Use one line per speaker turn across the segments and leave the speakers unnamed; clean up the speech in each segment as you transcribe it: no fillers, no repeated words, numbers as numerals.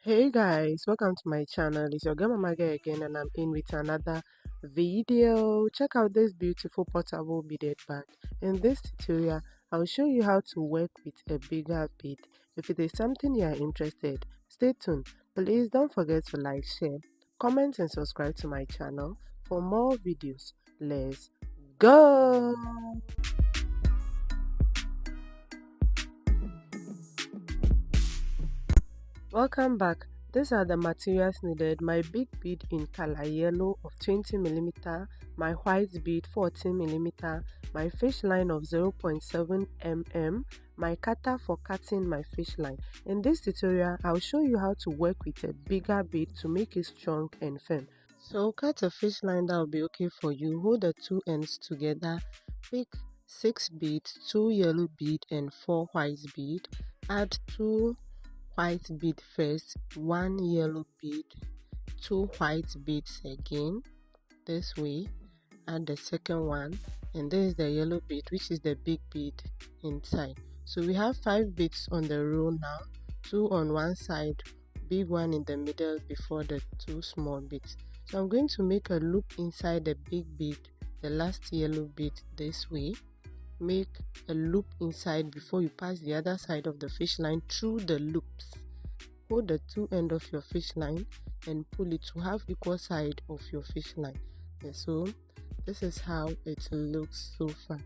Hey guys, welcome to my channel. It's your girl Mama Girl again, and I'm in with another video. Check out this beautiful portable beaded bag. In this tutorial, I'll show you how to work with a bigger bead. If it is something you are interested, stay tuned. Please don't forget to like, share, comment and subscribe to my channel for more videos. Let's go! Welcome back. These are the materials needed: my big bead in color yellow of 20mm, my white bead 14mm, my fish line of 0.7 mm, my cutter for cutting my fish line. In this tutorial, I'll show you how to work with a bigger bead to make it strong and firm. So cut a fish line that will be okay for you. Hold the two ends together. Pick 6 beads, 2 yellow bead and 4 white bead. Add 2 white bead first, 1 yellow bead, 2 white beads again, this way. Add the second one, and this is the yellow bead, which is the big bead inside. So we have 5 beads on the row now, 2 on one side, big one in the middle before the 2 small beads. So I'm going to make a loop inside the big bead, the last yellow bead, this way. Make a loop inside before you pass the other side of the fish line through the loops. Hold the two ends of your fish line and pull it to have equal side of your fish line. And so this is how it looks so far.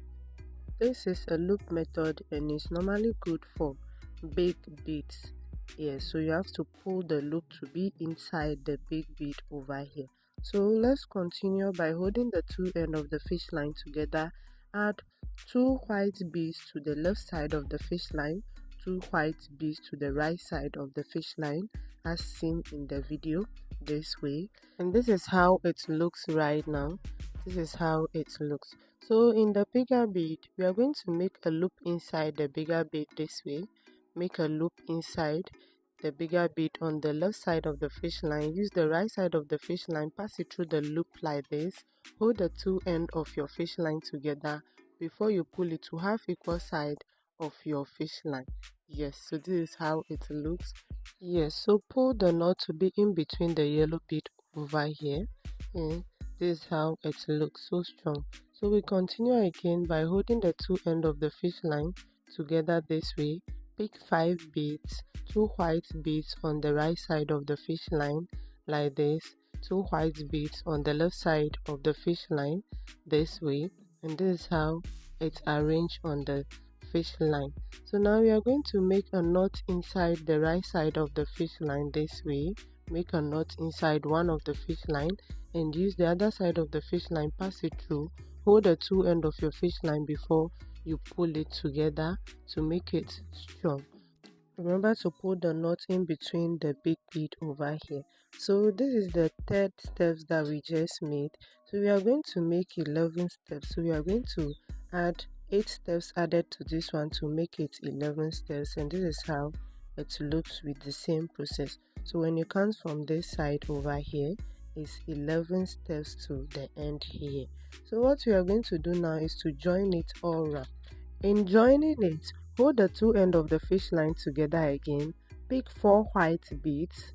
This is a loop method and it's normally good for big beads. So you have to pull the loop to be inside the big bead over here. So let's continue by holding the two ends of the fish line together. Add 2 white beads to the left side of the fish line, 2 white beads to the right side of the fish line, as seen in the video, this way. And this is how it looks right now. This is how it looks. So in the bigger bead, we are going to make a loop inside the bigger bead this way. Make a loop inside the bigger bead on the left side of the fish line. Use the right side of the fish line, pass it through the loop like this. Hold the two ends of your fish line together before you pull it to have equal side of your fish line. Yes, so this is how it looks. Yes, so pull the knot to be in between the yellow bead over here. And this is how it looks, so strong. So we continue again by holding the two ends of the fish line together this way. Pick 5 beads, 2 white beads on the right side of the fish line like this, 2 white beads on the left side of the fish line this way, and this is how it's arranged on the fish line. So now we are going to make a knot inside the right side of the fish line this way. Make a knot inside one of the fish line and use the other side of the fish line, pass it through. Hold the two ends of your fish line before you pull it together to make it strong. Remember to pull the knot in between the big bead over here. So this is the third steps that we just made. So we are going to make 11 steps. So we are going to add 8 steps added to this one to make it 11 steps, and this is how it looks with the same process. So when you count from this side over here, it's 11 steps to the end here. So what we are going to do now is to join it all around. In joining it, hold the two ends of the fish line together again. Pick 4 white beads.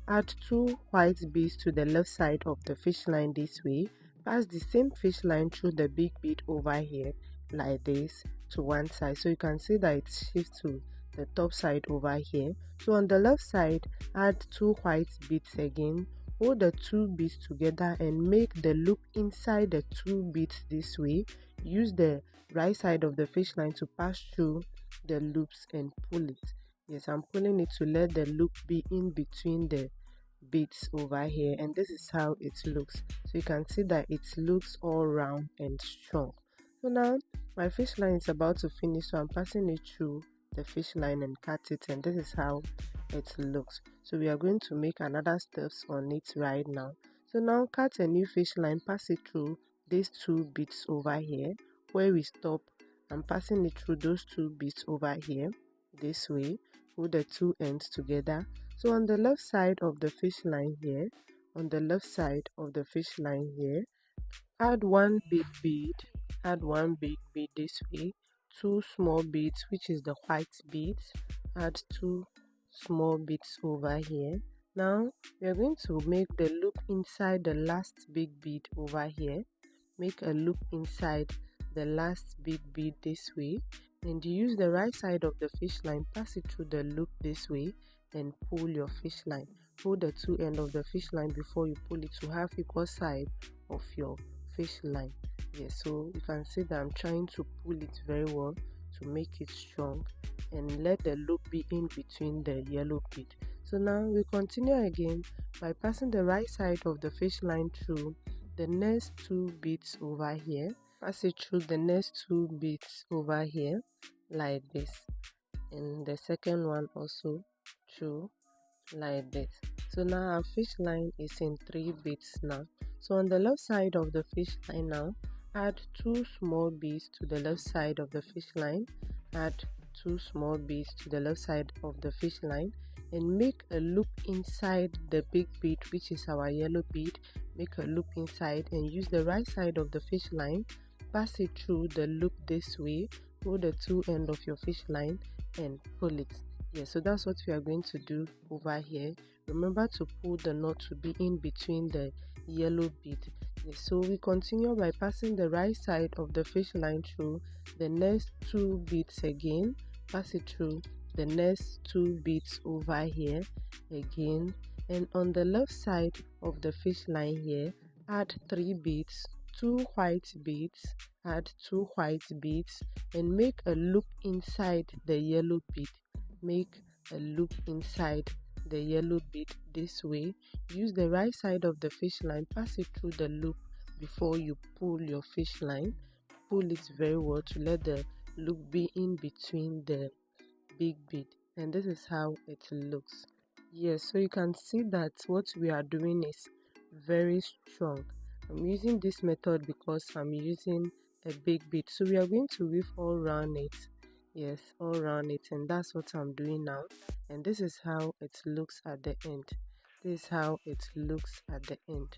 Add 2 white beads to the left side of the fish line this way. Pass the same fish line through the big bead over here like this to one side. So you can see that it shifts to the top side over here. So on the left side, add 2 white beads again. Hold the 2 beads together and make the loop inside the 2 beads this way. Use the right side of the fish line to pass through the loops and pull it. Yes, I'm pulling it to let the loop be in between the beads over here, and this is how it looks. So you can see that it looks all round and strong. So now my fish line is about to finish, so I'm passing it through the fish line and cut it, and this is how it looks. So we are going to make another steps on it right now. So now cut a new fish line, pass it through these 2 beads over here where we stop. I'm passing it through those 2 beads over here this way. Hold the two ends together. So on the left side of the fish line here, add 1 big bead. This way. 2 small beads, which is the white beads. Add 2 small beads over here. Now we are going to make the loop inside the last big bead over here. Make a loop inside the last big bead this way, and use the right side of the fish line, pass it through the loop this way, and pull your fish line. Hold the two ends of the fish line before you pull it to have equal side of your fish line. Yes, so you can see that I'm trying to pull it very well to make it strong, and let the loop be in between the yellow bead. So now we continue again by passing the right side of the fish line through the next two beads over here. Pass it through the next two beads over here like this, and the second one also through like this. So now our fish line is in 3 beads now. So on the left side of the fish line now, add 2 small beads to the left side of the fish line, add 2 small beads to the left side of the fish line, and make a loop inside the big bead, which is our yellow bead. Make a loop inside and use the right side of the fish line, pass it through the loop this way, hold the two ends of your fish line and pull it. Yeah, so that's what we are going to do over here. Remember to pull the knot to be in between the yellow bead. Yeah, so we continue by passing the right side of the fish line through the next 2 beads again. Pass it through the next 2 beads over here again, and on the left side of the fish line here, add 3 beads, 2 white beads, add 2 white beads, and make a loop inside the yellow bead. Make a loop inside the yellow bead this way. Use the right side of the fish line, pass it through the loop before you pull your fish line. Pull it very well to let the loop be in between the big bead, and this is how it looks. Yes, so you can see that what we are doing is very strong. I'm using this method because I'm using a big bead, so we are going to weave all around it. Yes, all around it, and that's what I'm doing now, and this is how it looks at the end. This is how it looks at the end.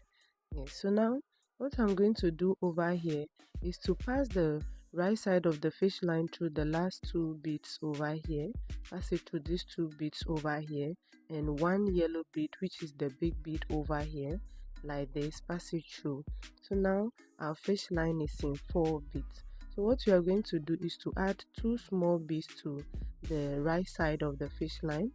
Yes, so now what I'm going to do over here is to pass the right side of the fish line through the last 2 beads over here. Pass it through these 2 beads over here, and 1 yellow bead, which is the big bead over here, like this. Pass it through. So now our fish line is in 4 beads. So what we are going to do is to add 2 small beads to the right side of the fish line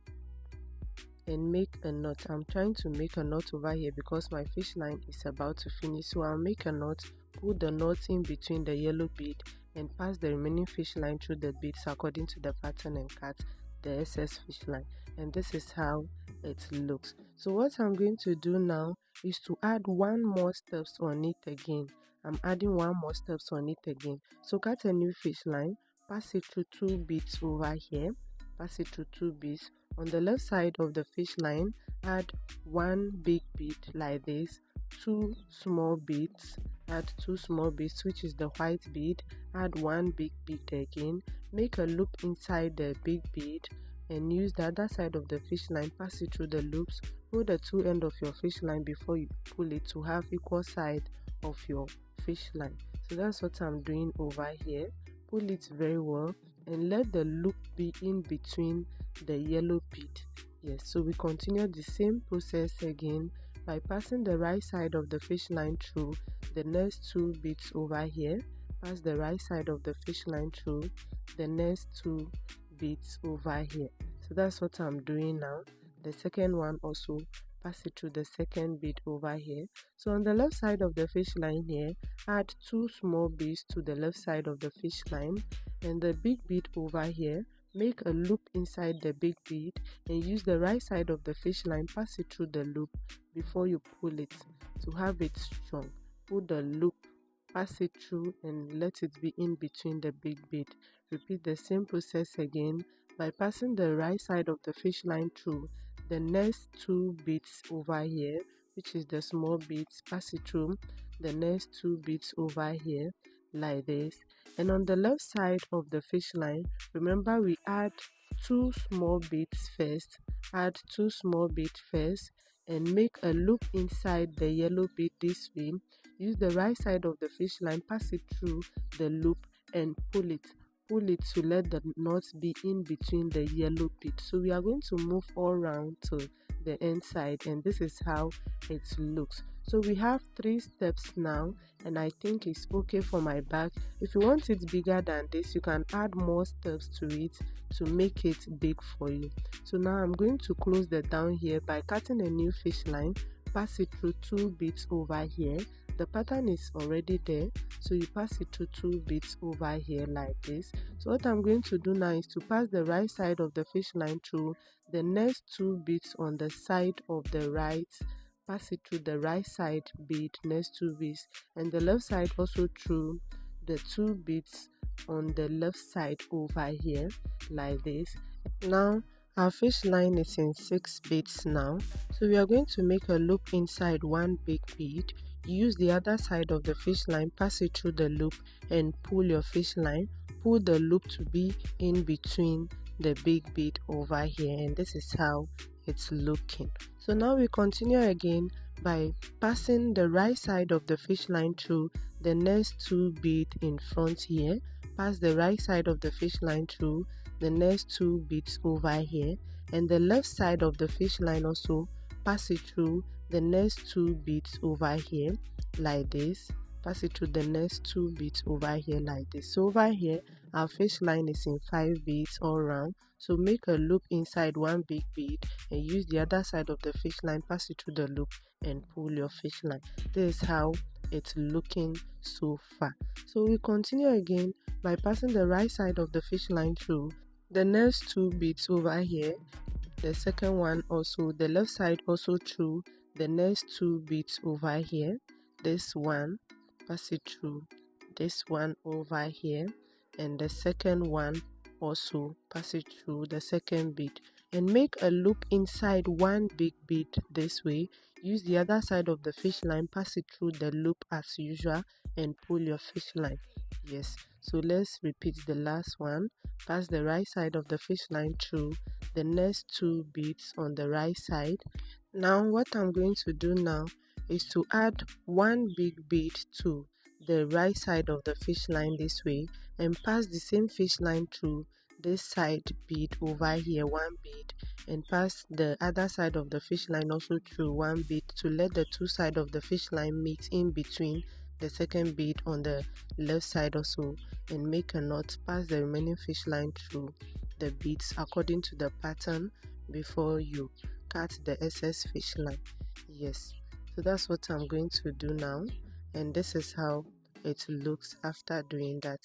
and make a knot. I'm trying to make a knot over here because my fish line is about to finish, so I'll make a knot, put the knot in between the yellow bead, and pass the remaining fish line through the beads according to the pattern, and cut the excess fish line. And this is how it looks. So what I'm going to do now is to add 1 more steps on it again. I'm adding 1 more steps on it again. So cut a new fish line, pass it through 2 beads over here, pass it through 2 beads. On the left side of the fish line, add 1 big bead like this, 2 small beads, add 2 small beads, which is the white bead, add 1 big bead again, make a loop inside the big bead, and use the other side of the fish line, pass it through the loops, hold the 2 ends of your fish line before you pull it to have equal side of your fish line. So that's what I'm doing over here. Pull it very well and let the loop be in between the yellow bead. Yes, so we continue the same process again by passing the right side of the fish line through the next 2 beads over here. Pass the right side of the fish line through the next 2 beads over here. So that's what I'm doing now. The second one also, pass it through the second bead over here. So on the left side of the fish line here, add 2 small beads to the left side of the fish line, and the big bead over here, make a loop inside the big bead and use the right side of the fish line, pass it through the loop before you pull it to have it strong. Pull the loop, pass it through, and let it be in between the big bead. Repeat the same process again by passing the right side of the fish line through the next 2 beads over here, which is the small beads. Pass it through the next 2 beads over here like this, and on the left side of the fish line, remember we add 2 small beads first. Add 2 small beads first and make a loop inside the yellow bead this way. Use the right side of the fish line, pass it through the loop and pull it. pull it to let the knot be in between the yellow bead. So we are going to move all around to the inside, and this is how it looks. So we have 3 steps now, and I think it's okay for my bag. If you want it bigger than this, you can add more steps to it to make it big for you. So now I'm going to close the down here by cutting a new fish line, pass it through 2 beads over here. The pattern is already there, so you pass it through 2 beads over here like this. So what I'm going to do now is to pass the right side of the fish line through the next 2 beads on the side of the right, pass it through the right side bead, next 2 beads, and the left side also through the 2 beads on the left side over here like this. Now our fish line is in 6 beads now, so we are going to make a loop inside 1 big bead. Use the other side of the fish line, pass it through the loop and pull your fish line. Pull the loop to be in between the big bead over here, and this is how it's looking. So now we continue again by passing the right side of the fish line through the next 2 beads in front here. Pass the right side of the fish line through the next 2 beads over here, and the left side of the fish line also pass it through the next 2 beads over here like this. Pass it through the next 2 beads over here like this. So over here our fish line is in 5 beads all around, so make a loop inside 1 big bead and use the other side of the fish line, pass it through the loop and pull your fish line. This is how it's looking so far. So we continue again by passing the right side of the fish line through the next 2 beads over here, the second one also, the left side also through the next 2 beads over here, this one, pass it through this one over here, and the second one also pass it through the second bead, and make a loop inside 1 big bead this way. Use the other side of the fish line, pass it through the loop as usual and pull your fish line. Yes, so let's repeat the last one. Pass the right side of the fish line through the next 2 beads on the right side. Now what I'm going to do now is to add 1 big bead to the right side of the fish line this way, and pass the same fish line through this side bead over here, 1 bead, and pass the other side of the fish line also through 1 bead to let the 2 sides of the fish line meet in between the second bead on the left side also, and make a knot. Pass the remaining fish line through the beads according to the pattern before you cut the excess fish line. Yes, so that's what I'm going to do now, and this is how it looks after doing that.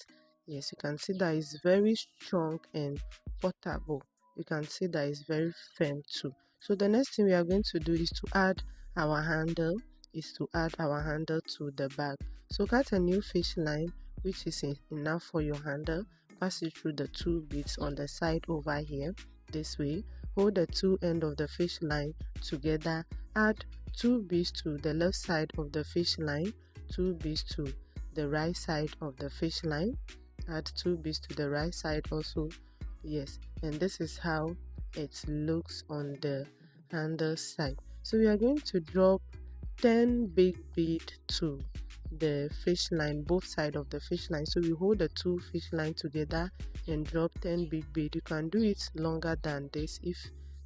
Yes, you can see that it's very strong and portable. You can see that it's very firm too. So the next thing we are going to do is to add our handle to the bag. So cut a new fish line which is enough for your handle, pass it through the 2 beads on the side over here this way. Hold the 2 ends of the fish line together, add 2 beads to the left side of the fish line, 2 beads to the right side of the fish line, add 2 beads to the right side also. Yes, and this is how it looks on the handle side. So we are going to drop 10 big bead to the fish line, both sides of the fish line. So we hold the 2 fish line together and drop 10 big bead. You can do it longer than this if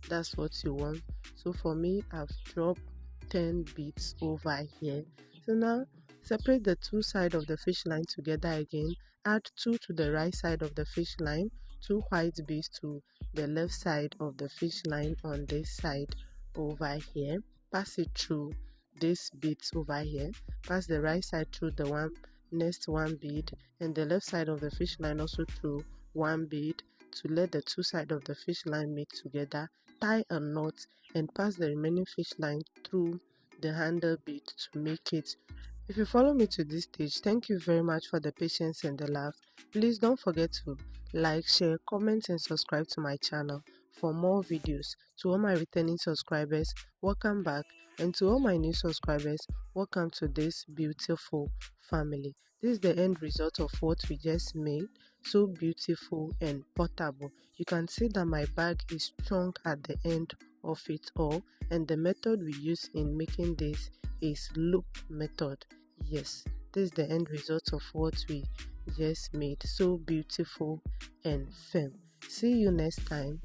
that's what you want. So for me, I've dropped 10 beads over here. So now separate the 2 sides of the fish line together again, add 2 to the right side of the fish line, 2 white beads to the left side of the fish line on this side over here, pass it through these beads over here, pass the right side through the next 1 bead, and the left side of the fish line also through 1 bead to let the 2 sides of the fish line meet together. Tie a knot and pass the remaining fish line through the handle bead to make it. If you follow me to this stage, thank you very much for the patience and the love. Please don't forget to like, share, comment and subscribe to my channel for more videos. To all my returning subscribers, welcome back, and to all my new subscribers, welcome to this beautiful family. This is the end result of what we just made, so beautiful and portable. You can see that my bag is strong at the end of it all, and the method we use in making this is loop method. Yes, this is the end result of what we just made, so beautiful and firm. See you next time.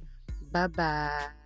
Bye bye.